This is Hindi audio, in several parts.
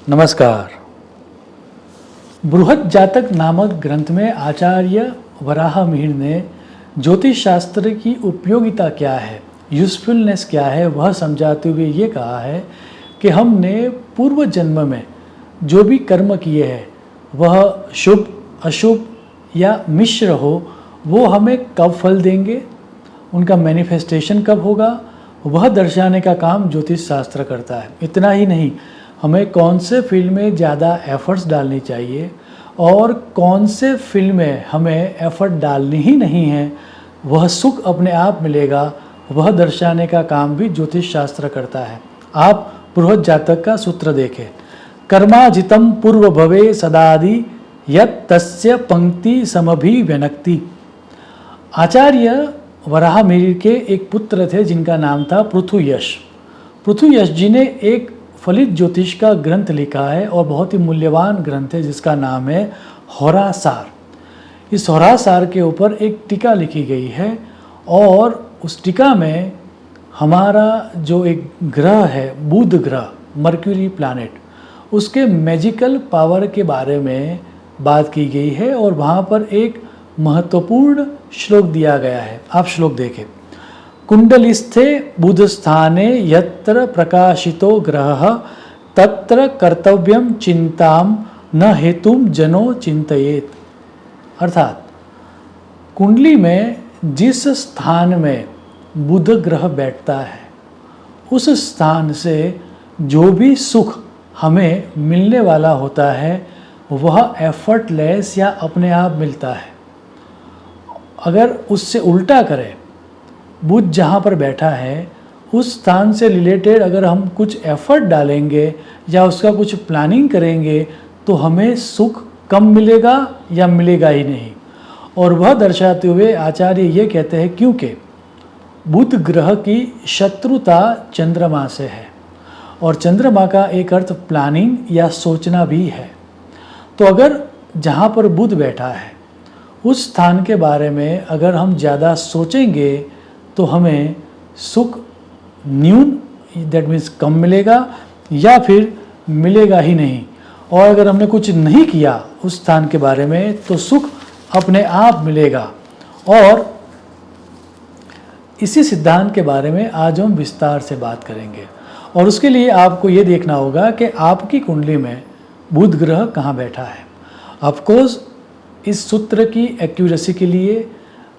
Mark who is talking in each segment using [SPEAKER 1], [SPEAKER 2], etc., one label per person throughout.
[SPEAKER 1] नमस्कार। बृहद जातक नामक ग्रंथ में आचार्य वराहमिहिर ने ज्योतिष शास्त्र की उपयोगिता क्या है, यूजफुलनेस क्या है, वह समझाते हुए ये कहा है कि हमने पूर्व जन्म में जो भी कर्म किए हैं वह शुभ अशुभ या मिश्र हो, वो हमें कब फल देंगे, उनका मैनिफेस्टेशन कब होगा, वह दर्शाने का काम ज्योतिष शास्त्र करता है। इतना ही नहीं, हमें कौन से फील्ड में ज़्यादा एफर्ट्स डालनी चाहिए और कौन से फील्ड में हमें एफर्ट डालनी ही नहीं है, वह सुख अपने आप मिलेगा, वह दर्शाने का काम भी ज्योतिष शास्त्र करता है। आप बृहद जातक का सूत्र देखें, कर्माजितम पूर्व भवे सदादि यत् तस्य पंक्ति समभिव्यनक्ति। आचार्य वराहमिहिर के एक पुत्र थे जिनका नाम था पृथुयश। पृथुयश जी ने एक फलित ज्योतिष का ग्रंथ लिखा है और बहुत ही मूल्यवान ग्रंथ है जिसका नाम है होरासार। इस होरासार के ऊपर एक टीका लिखी गई है और उस टीका में हमारा जो एक ग्रह है बुध ग्रह, मर्क्यूरी प्लैनेट, उसके मैजिकल पावर के बारे में बात की गई है और वहाँ पर एक महत्वपूर्ण श्लोक दिया गया है। आप श्लोक देखें, कुंडलिस्थे बुधस्थाने यत्र प्रकाशितो ग्रहः तत्र कर्तव्यम चिंताम न हेतुम जनो चिंतयेत। अर्थात कुंडली में जिस स्थान में बुध ग्रह बैठता है उस स्थान से जो भी सुख हमें मिलने वाला होता है वह एफर्टलेस या अपने आप मिलता है। अगर उससे उल्टा करें, बुध जहाँ पर बैठा है उस स्थान से रिलेटेड अगर हम कुछ एफर्ट डालेंगे या उसका कुछ प्लानिंग करेंगे तो हमें सुख कम मिलेगा या मिलेगा ही नहीं। और वह दर्शाते हुए आचार्य ये कहते हैं क्योंकि बुध ग्रह की शत्रुता चंद्रमा से है और चंद्रमा का एक अर्थ प्लानिंग या सोचना भी है। तो अगर जहाँ पर बुध बैठा है उस स्थान के बारे में अगर हम ज़्यादा सोचेंगे तो हमें सुख न्यून, दैट मीन्स कम मिलेगा या फिर मिलेगा ही नहीं। और अगर हमने कुछ नहीं किया उस स्थान के बारे में तो सुख अपने आप मिलेगा। और इसी सिद्धांत के बारे में आज हम विस्तार से बात करेंगे और उसके लिए आपको ये देखना होगा कि आपकी कुंडली में बुध ग्रह कहाँ बैठा है। ऑफकोर्स इस सूत्र की एक्यूरेसी के लिए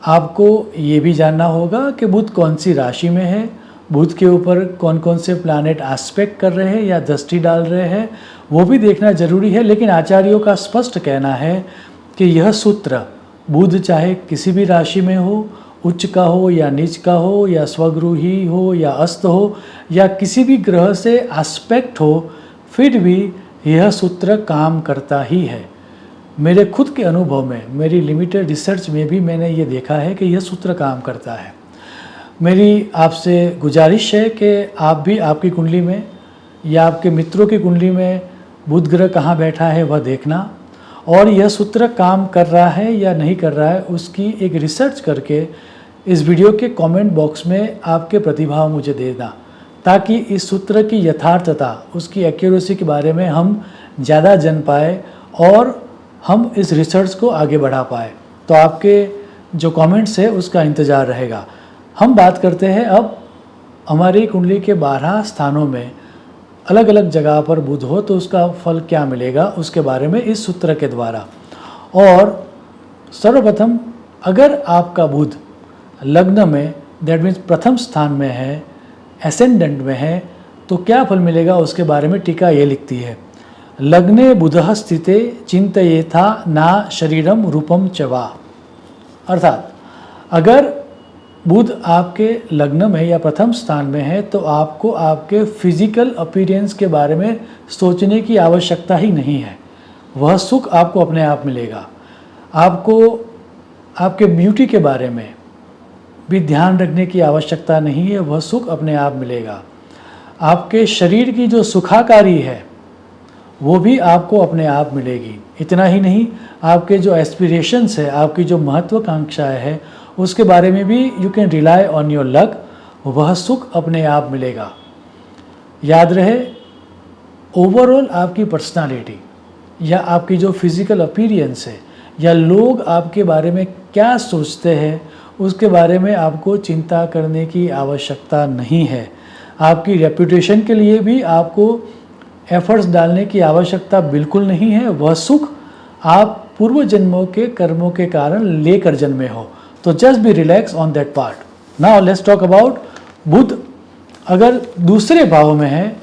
[SPEAKER 1] आपको ये भी जानना होगा कि बुध कौन सी राशि में है, बुध के ऊपर कौन कौन से प्लैनेट एस्पेक्ट कर रहे हैं या दृष्टि डाल रहे हैं, वो भी देखना जरूरी है। लेकिन आचार्यों का स्पष्ट कहना है कि यह सूत्र बुध चाहे किसी भी राशि में हो, उच्च का हो या नीच का हो या स्वगृही हो या अस्त हो या किसी भी ग्रह से एस्पेक्ट हो, फिर भी यह सूत्र काम करता ही है। मेरे खुद के अनुभव में, मेरी लिमिटेड रिसर्च में भी मैंने ये देखा है कि यह सूत्र काम करता है। मेरी आपसे गुजारिश है कि आप भी आपकी कुंडली में या आपके मित्रों की कुंडली में बुध ग्रह कहाँ बैठा है वह देखना और यह सूत्र काम कर रहा है या नहीं कर रहा है उसकी एक रिसर्च करके इस वीडियो के कमेंट बॉक्स में आपके प्रतिभाव मुझे देना, ताकि इस सूत्र की यथार्थता, उसकी एक्यूरेसी के बारे में हम ज़्यादा जान पाए और हम इस रिसर्च को आगे बढ़ा पाए। तो आपके जो कमेंट्स है उसका इंतज़ार रहेगा। हम बात करते हैं अब हमारी कुंडली के 12 स्थानों में अलग अलग जगह पर बुध हो तो उसका फल क्या मिलेगा उसके बारे में इस सूत्र के द्वारा। और सर्वप्रथम अगर आपका बुध लग्न में, दैट मीन्स प्रथम स्थान में है, एसेंडेंट में है, तो क्या फल मिलेगा उसके बारे में टीका ये लिखती है, लग्ने बुधः स्थिते चिंतयेथा ना शरीरम रूपम च वा। अर्थात अगर बुध आपके लग्न में या प्रथम स्थान में है तो आपको आपके फिजिकल अपीयरेंस के बारे में सोचने की आवश्यकता ही नहीं है, वह सुख आपको अपने आप मिलेगा। आपको आपके ब्यूटी के बारे में भी ध्यान रखने की आवश्यकता नहीं है, वह सुख अपने आप मिलेगा। आपके शरीर की जो सुखाकारी है वो भी आपको अपने आप मिलेगी। इतना ही नहीं, आपके जो एस्पिरेशंस है, आपकी जो महत्वाकांक्षाएं है उसके बारे में भी you can rely on your luck, वह सुख अपने आप मिलेगा। याद रहे ओवरऑल आपकी पर्सनालिटी या आपकी जो फिज़िकल अपीयरेंस है या लोग आपके बारे में क्या सोचते हैं, उसके बारे में आपको चिंता करने की आवश्यकता नहीं है। आपकी रेपुटेशन के लिए भी आपको एफर्ट्स डालने की आवश्यकता बिल्कुल नहीं है। वह सुख आप पूर्व जन्मों के कर्मों के कारण लेकर जन्मे हो। तो just be relax on that part. Now let's talk about Budh अगर दूसरे भाव में है,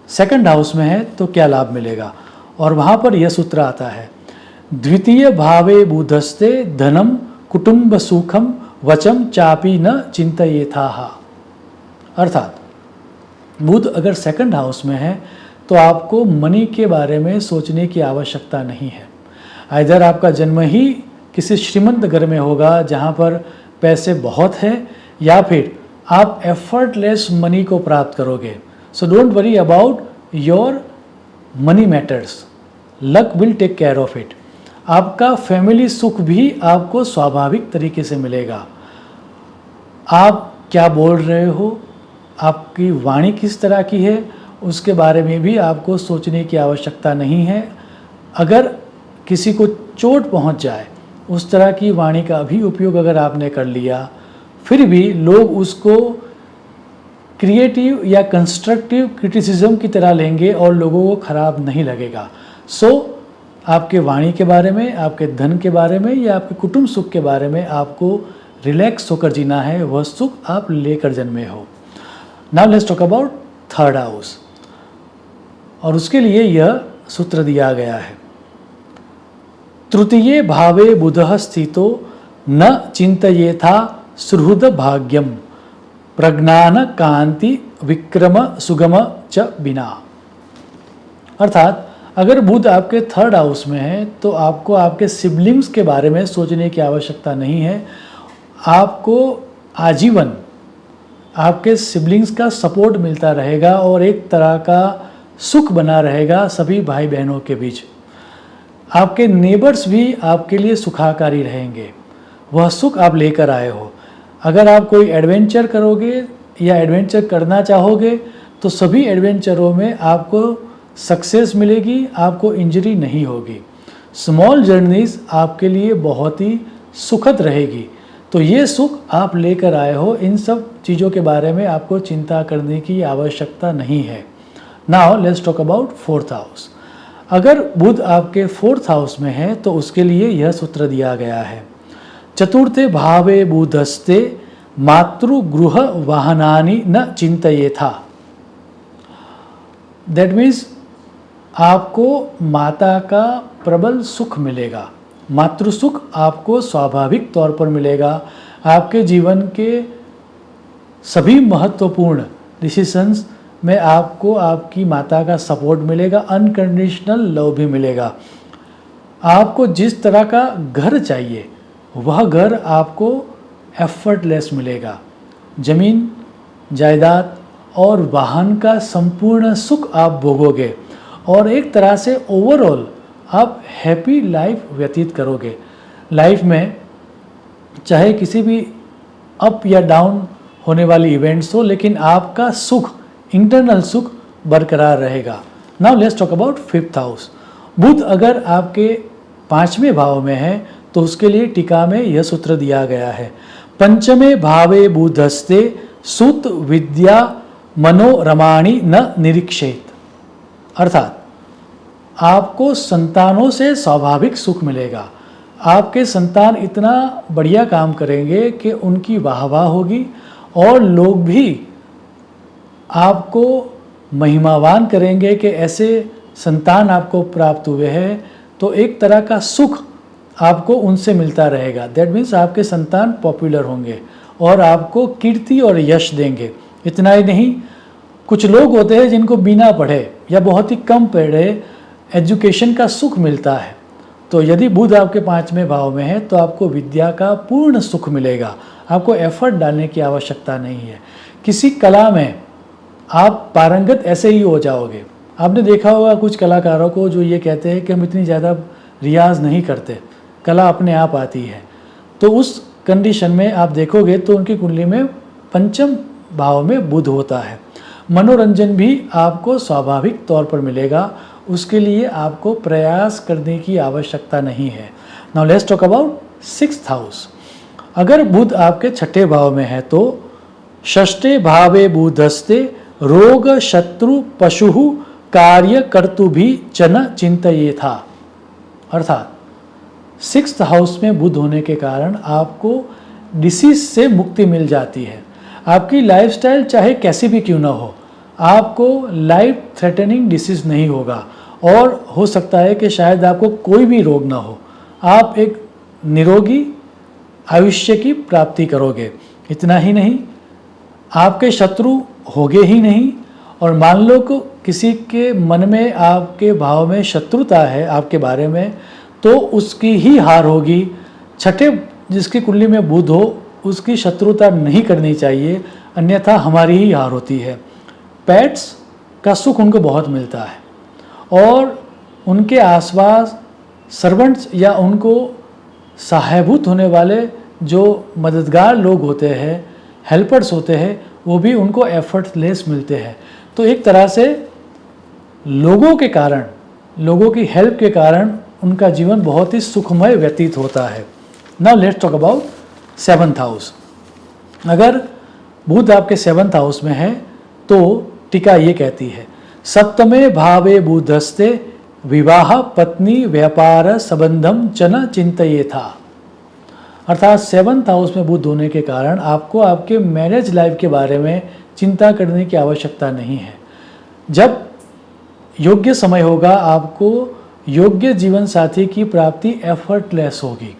[SPEAKER 1] सेकंड हाउस में है, तो क्या लाभ मिलेगा। और वहाँ पर यह सूत्र आता है, द्वितीय भावे बुधस्ते धनम कुटुंब सुखम वचम चापी न चिंतयेथाः। अर्थात बुध अगर सेकंड हाउस में है तो आपको मनी के बारे में सोचने की आवश्यकता नहीं है। इधर आपका जन्म ही किसी श्रीमंत घर में होगा जहाँ पर पैसे बहुत हैं, या फिर आप एफर्टलेस मनी को प्राप्त करोगे। So don't worry about your money matters, luck will take care of it. आपका फैमिली सुख भी आपको स्वाभाविक तरीके से मिलेगा। आप क्या बोल रहे हो, आपकी वाणी किस तरह की है, उसके बारे में भी आपको सोचने की आवश्यकता नहीं है। अगर किसी को चोट पहुंच जाए, उस तरह की वाणी का भी उपयोग अगर आपने कर लिया, फिर भी लोग उसको क्रिएटिव या कंस्ट्रक्टिव क्रिटिसिज्म की तरह लेंगे और लोगों को खराब नहीं लगेगा। सो आपके वाणी के बारे में, आपके धन के बारे में या आपके कुटुंब सुख के बारे में आपको रिलैक्स होकर जीना है। वह सुख आप लेकर जन्मे हो। Now let's talk about third house, और उसके लिए यह सूत्र दिया गया है, तृतीये भावे बुधः स्थितो न चिंतयेथा सुहृद भाग्यम प्रज्ञान कांति विक्रम सुगम च बिना। अर्थात अगर बुध आपके थर्ड हाउस में है तो आपको आपके सिबलिंग्स के बारे में सोचने की आवश्यकता नहीं है। आपको आजीवन आपके सिबलिंग्स का सपोर्ट मिलता रहेगा और एक तरह का सुख बना रहेगा सभी भाई बहनों के बीच। आपके नेबर्स भी आपके लिए सुखाकारी रहेंगे। वह सुख आप लेकर आए हो। अगर आप कोई एडवेंचर करोगे या एडवेंचर करना चाहोगे तो सभी एडवेंचरों में आपको सक्सेस मिलेगी, आपको इंजरी नहीं होगी। स्मॉल जर्नीज आपके लिए बहुत ही सुखद रहेगी। तो ये सुख आप लेकर आए हो। इन सब चीज़ों के बारे में आपको चिंता करने की आवश्यकता नहीं है। Now let's talk about fourth house. अगर बुध आपके फोर्थ हाउस में है तो उसके लिए यह सूत्र दिया गया है, चतुर्थे भावे बुधस्ते मातृगृह वाहनानि न चिंतयेथा। दैट मीन्स आपको माता का प्रबल सुख मिलेगा। मातृ सुख आपको स्वाभाविक तौर पर मिलेगा। आपके जीवन के सभी महत्वपूर्ण डिसीजंस में आपको आपकी माता का सपोर्ट मिलेगा, अनकंडीशनल लव भी मिलेगा। आपको जिस तरह का घर चाहिए वह घर आपको एफर्टलेस मिलेगा। जमीन, जायदाद और वाहन का संपूर्ण सुख आप भोगोगे और एक तरह से ओवरऑल आप हैप्पी लाइफ व्यतीत करोगे। लाइफ में चाहे किसी भी अप या डाउन होने वाली इवेंट्स हो, लेकिन आपका सुख, इंटरनल सुख बरकरार रहेगा। Now let's talk about fifth house. Budh अगर आपके पांचवें भाव में है तो उसके लिए टीका में यह सूत्र दिया गया है, पंचमे भावे बुधस्ते सुत विद्या मनोरमाणि न निरीक्षेत। अर्थात आपको संतानों से स्वाभाविक सुख मिलेगा। आपके संतान इतना बढ़िया काम करेंगे कि उनकी वाहवाह होगी और लोग भी आपको महिमावान करेंगे कि ऐसे संतान आपको प्राप्त हुए हैं। तो एक तरह का सुख आपको उनसे मिलता रहेगा। दैट मीन्स आपके संतान पॉपुलर होंगे और आपको कीर्ति और यश देंगे। इतना ही नहीं, कुछ लोग होते हैं जिनको बिना पढ़े या बहुत ही कम पढ़े एजुकेशन का सुख मिलता है। तो यदि बुध आपके पांचवें भाव में है तो आपको विद्या का पूर्ण सुख मिलेगा। आपको एफर्ट डालने की आवश्यकता नहीं है। किसी कला में आप पारंगत ऐसे ही हो जाओगे। आपने देखा होगा कुछ कलाकारों को जो ये कहते हैं कि हम इतनी ज़्यादा रियाज नहीं करते, कला अपने आप आती है। तो उस कंडीशन में आप देखोगे तो उनकी कुंडली में पंचम भाव में बुध होता है। मनोरंजन भी आपको स्वाभाविक तौर पर मिलेगा, उसके लिए आपको प्रयास करने की आवश्यकता नहीं है। Now let's talk about 6th house. अगर बुध आपके 6ठे भाव में है तो षष्ठे भावे बुधस्ते रोग शत्रु पशु कार्य कर्तु भी चन चिंतयेथा। अर्थात 6th हाउस में बुध होने के कारण आपको डिसीज से मुक्ति मिल जाती है। आपकी लाइफस्टाइल चाहे कैसी भी क्यों ना हो, आपको लाइफ थ्रेटनिंग डिसीज नहीं होगा और हो सकता है कि शायद आपको कोई भी रोग ना हो। आप एक निरोगी आयुष्य की प्राप्ति करोगे। इतना ही नहीं, आपके शत्रु होंगे ही नहीं, और मान लो को किसी के मन में आपके भाव में शत्रुता है आपके बारे में, तो उसकी ही हार होगी। 6ठे जिसकी कुंडली में बुध हो उसकी शत्रुता नहीं करनी चाहिए, अन्यथा हमारी ही हार होती है। पेट्स का सुख उनको बहुत मिलता है और उनके आसपास सर्वेंट्स या उनको सहायभूत होने वाले जो मददगार लोग होते हैं, हेल्पर्स होते हैं, वो भी उनको एफर्टलेस मिलते हैं। तो एक तरह से लोगों के कारण, लोगों की हेल्प के कारण उनका जीवन बहुत ही सुखमय व्यतीत होता है। Now let's talk about 7th house. अगर बुध आपके 7th हाउस में है तो टीका ये कहती है, सप्तमे भावे बुधस्ते विवाह पत्नी व्यापार संबंधम चन चिंतयेथा। अर्थात 7th हाउस में बुध होने के कारण आपको आपके मैरिज लाइफ के बारे में चिंता करने की आवश्यकता नहीं है। जब योग्य समय होगा आपको योग्य जीवन साथी की प्राप्ति एफर्टलेस होगी।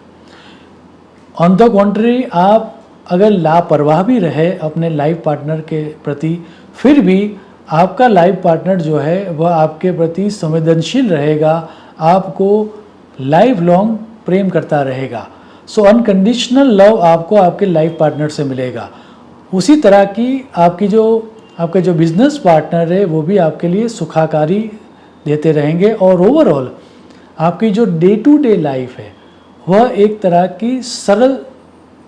[SPEAKER 1] ऑन द कॉन्ट्री, आप अगर लापरवाह भी रहे अपने लाइफ पार्टनर के प्रति, फिर भी आपका लाइफ पार्टनर जो है वह आपके प्रति संवेदनशील रहेगा, आपको लाइफ लॉन्ग प्रेम करता रहेगा। सो अनकंडीशनल लव आपको आपके लाइफ पार्टनर से मिलेगा। उसी तरह की आपके जो बिजनेस पार्टनर है वो भी आपके लिए सुखाकारी देते रहेंगे और ओवरऑल आपकी जो डे टू डे लाइफ है वह एक तरह की सरल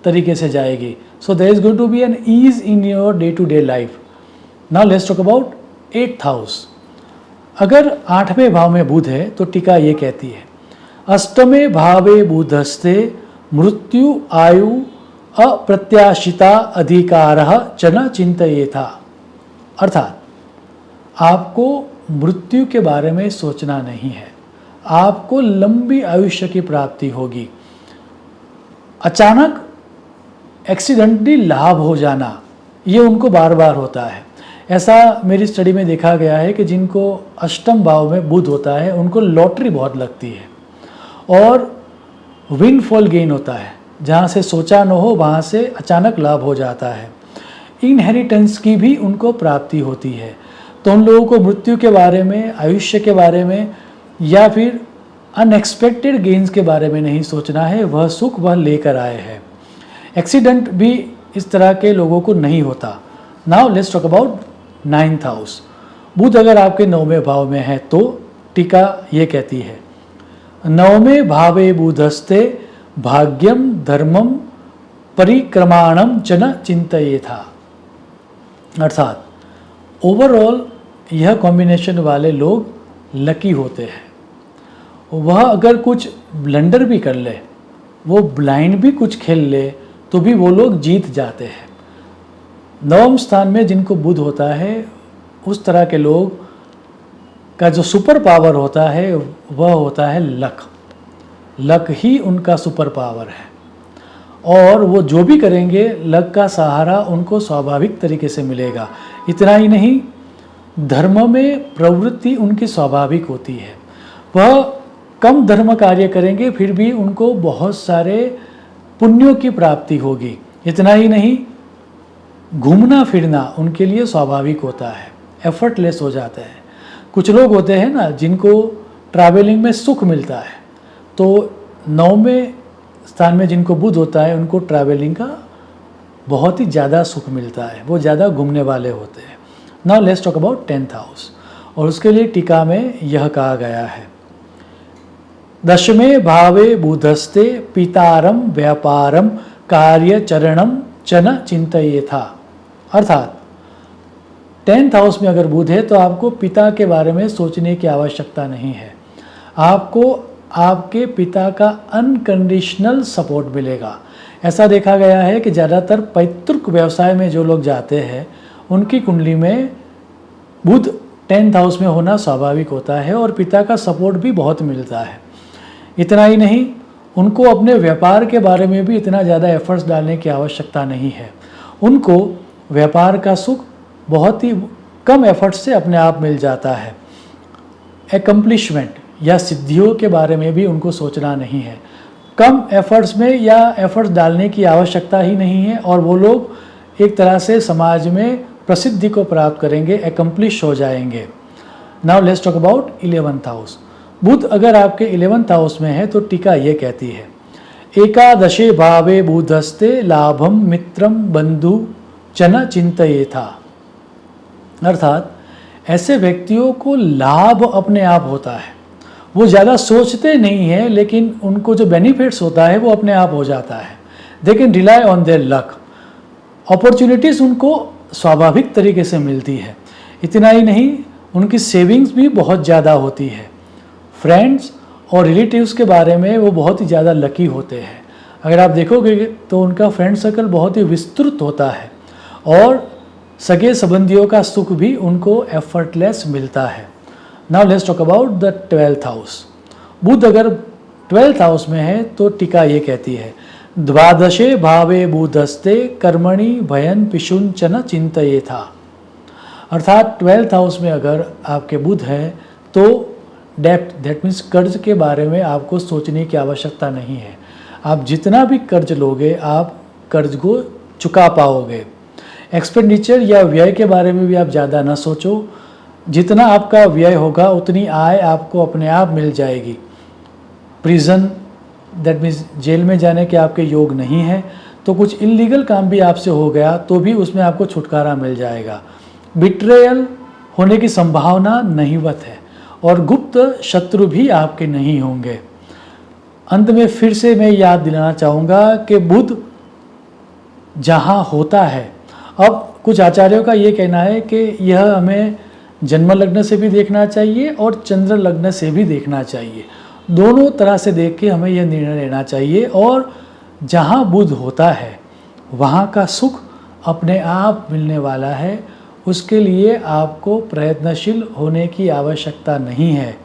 [SPEAKER 1] तरीके से जाएगी। So there is going to be an ease in your day to day life. Now let's talk about 8th house. अगर 8वें भाव में बुध है तो टीका ये कहती है, अष्टमे भावे बुधस्ते मृत्यु आयु अप्रत्याशिता अधिकारः चन चिंतयेथा। अर्थात आपको मृत्यु के बारे में सोचना नहीं है, आपको लंबी आयुष्य की प्राप्ति होगी। अचानक एक्सीडेंटली लाभ हो जाना ये उनको बार बार होता है। ऐसा मेरी स्टडी में देखा गया है कि जिनको अष्टम भाव में बुध होता है उनको लॉटरी बहुत लगती है और विंडफॉल गेन होता है, जहाँ से सोचा न हो वहाँ से अचानक लाभ हो जाता है। इनहेरिटेंस की भी उनको प्राप्ति होती है। तो उन लोगों को मृत्यु के बारे में, आयुष्य के बारे में या फिर अनएक्सपेक्टेड गेन्स के बारे में नहीं सोचना है, वह सुख वह लेकर आए हैं। एक्सीडेंट भी इस तरह के लोगों को नहीं होता। Now let's talk about 9th house. Budh अगर आपके 9वें भाव में है तो टीका ये कहती है, 9वें भावे बुधस्ते भाग्यम धर्मम परिक्रमाणम चन चिंतयेथा। अर्थात ओवरऑल यह कॉम्बिनेशन वाले लोग लकी होते हैं। वह अगर कुछ ब्लंडर भी कर ले, वो ब्लाइंड भी कुछ खेल ले, तो भी वो लोग जीत जाते हैं। 9वें स्थान में जिनको बुध होता है उस तरह के लोग का जो सुपर पावर होता है वह होता है लक। लक ही उनका सुपर पावर है और वो जो भी करेंगे लक का सहारा उनको स्वाभाविक तरीके से मिलेगा। इतना ही नहीं, धर्म में प्रवृत्ति उनकी स्वाभाविक होती है। वह कम धर्म कार्य करेंगे फिर भी उनको बहुत सारे पुण्यों की प्राप्ति होगी। इतना ही नहीं, घूमना फिरना उनके लिए स्वाभाविक होता है, एफर्टलेस हो जाता है। कुछ लोग होते हैं ना जिनको ट्रैवलिंग में सुख मिलता है, तो 9वें स्थान में जिनको बुध होता है उनको ट्रैवलिंग का बहुत ही ज़्यादा सुख मिलता है, वो ज़्यादा घूमने वाले होते हैं। Now let's talk about 10th house, और उसके लिए टीका में यह कहा गया है, 10वें भावे बुधस्ते पितारम व्यापारम कार्यचरणम चन चिंतयेथा। अर्थात 10th हाउस में अगर बुध है तो आपको पिता के बारे में सोचने की आवश्यकता नहीं है। आपको आपके पिता का अनकंडीशनल सपोर्ट मिलेगा। ऐसा देखा गया है कि ज़्यादातर पैतृक व्यवसाय में जो लोग जाते हैं उनकी कुंडली में बुध 10th हाउस में होना स्वाभाविक होता है और पिता का सपोर्ट भी बहुत मिलता है। इतना ही नहीं, उनको अपने व्यापार के बारे में भी इतना ज़्यादा एफर्ट्स डालने की आवश्यकता नहीं है। उनको व्यापार का सुख बहुत ही कम एफर्ट्स से अपने आप मिल जाता है। एकम्प्लिशमेंट या सिद्धियों के बारे में भी उनको सोचना नहीं है। कम एफर्ट्स में या एफर्ट्स डालने की आवश्यकता ही नहीं है और वो लोग एक तरह से समाज में प्रसिद्धि को प्राप्त करेंगे, एकम्प्लिश हो जाएंगे। Now let's talk about 11th house. Budh अगर आपके 11th हाउस में है तो टीका ये कहती है, एकादशे भावे बुधस्ते लाभम मित्रम बंधु च चिंतयेथा। अर्थात ऐसे व्यक्तियों को लाभ अपने आप होता है। वो ज़्यादा सोचते नहीं हैं, लेकिन उनको जो बेनिफिट्स होता है वो अपने आप हो जाता है। They can rely on their luck. Opportunities उनको स्वाभाविक तरीके से मिलती है। इतना ही नहीं, उनकी सेविंग्स भी बहुत ज़्यादा होती है। फ्रेंड्स और रिलेटिव्स के बारे में वो बहुत ही ज़्यादा लकी होते हैं। अगर आप देखोगे तो उनका फ्रेंड सर्कल बहुत ही विस्तृत होता है और सगे संबंधियों का सुख भी उनको एफर्टलेस मिलता है। Now let's talk about the 12th house. Budh अगर 12th हाउस में है तो टीका ये कहती है, द्वादशे भावे बुधस्ते कर्मणि भयन पिशुंचन चिंतयेथा। अर्थात 12th हाउस में अगर आपके बुध है तो डेप्ट, दैट मीन्स कर्ज के बारे में आपको सोचने की आवश्यकता नहीं है। आप जितना भी कर्ज लोगे आप कर्ज को चुका पाओगे। एक्सपेंडिचर या व्यय के बारे में भी आप ज़्यादा ना सोचो। जितना आपका व्यय होगा उतनी आय आपको अपने आप मिल जाएगी। प्रिजन, दैट मीन्स जेल में जाने के आपके योग नहीं है, तो कुछ इलीगल काम भी आपसे हो गया तो भी उसमें आपको छुटकारा मिल जाएगा। बिट्रेयल होने की संभावना नहीवत है और गुप्त शत्रु भी आपके नहीं होंगे। अंत में फिर से मैं याद दिलाना चाहूँगा कि बुध जहाँ होता है, अब कुछ आचार्यों का ये कहना है कि यह हमें जन्म लग्न से भी देखना चाहिए और चंद्र लग्न से भी देखना चाहिए। दोनों तरह से देख के हमें यह निर्णय लेना चाहिए और जहाँ बुध होता है वहाँ का सुख अपने आप मिलने वाला है। उसके लिए आपको प्रयत्नशील होने की आवश्यकता नहीं है।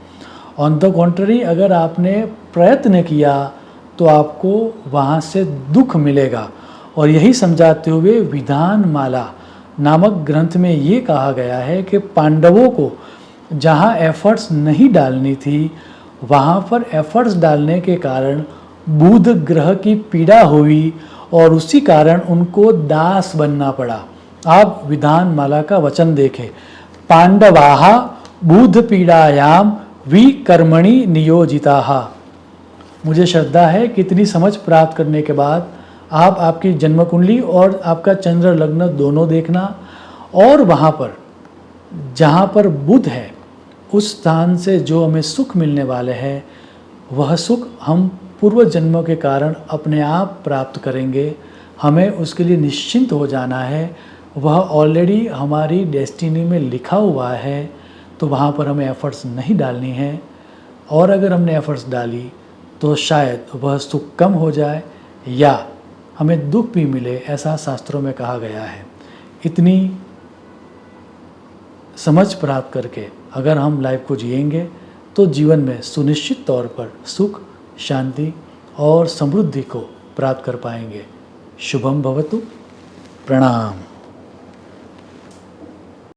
[SPEAKER 1] ऑन द कॉन्ट्ररी, अगर आपने प्रयत्न किया तो आपको वहाँ से दुख मिलेगा। और यही समझाते हुए विधानमाला नामक ग्रंथ में ये कहा गया है कि पांडवों को जहाँ एफर्ट्स नहीं डालनी थी वहाँ पर एफर्ट्स डालने के कारण बुध ग्रह की पीड़ा हुई और उसी कारण उनको दास बनना पड़ा। आप विधानमाला का वचन देखें, पांडवाहा बुध पीड़ायाम विकर्मणि नियोजिताः। मुझे श्रद्धा है कि इतनी समझ प्राप्त करने के बाद आप आपकी जन्म कुंडली और आपका चंद्र लग्न दोनों देखना और वहाँ पर जहाँ पर बुध है उस स्थान से जो हमें सुख मिलने वाले हैं वह सुख हम पूर्व जन्मों के कारण अपने आप प्राप्त करेंगे। हमें उसके लिए निश्चिंत हो जाना है। वह ऑलरेडी हमारी डेस्टिनी में लिखा हुआ है, तो वहाँ पर हमें एफर्ट्स नहीं डालनी है। और अगर हमने एफर्ट्स डाली तो शायद वह सुख कम हो जाए या हमें दुख भी मिले, ऐसा शास्त्रों में कहा गया है। इतनी समझ प्राप्त करके अगर हम लाइफ को जिएंगे तो जीवन में सुनिश्चित तौर पर सुख, शांति और समृद्धि को प्राप्त कर पाएंगे। शुभम भवतु। प्रणाम।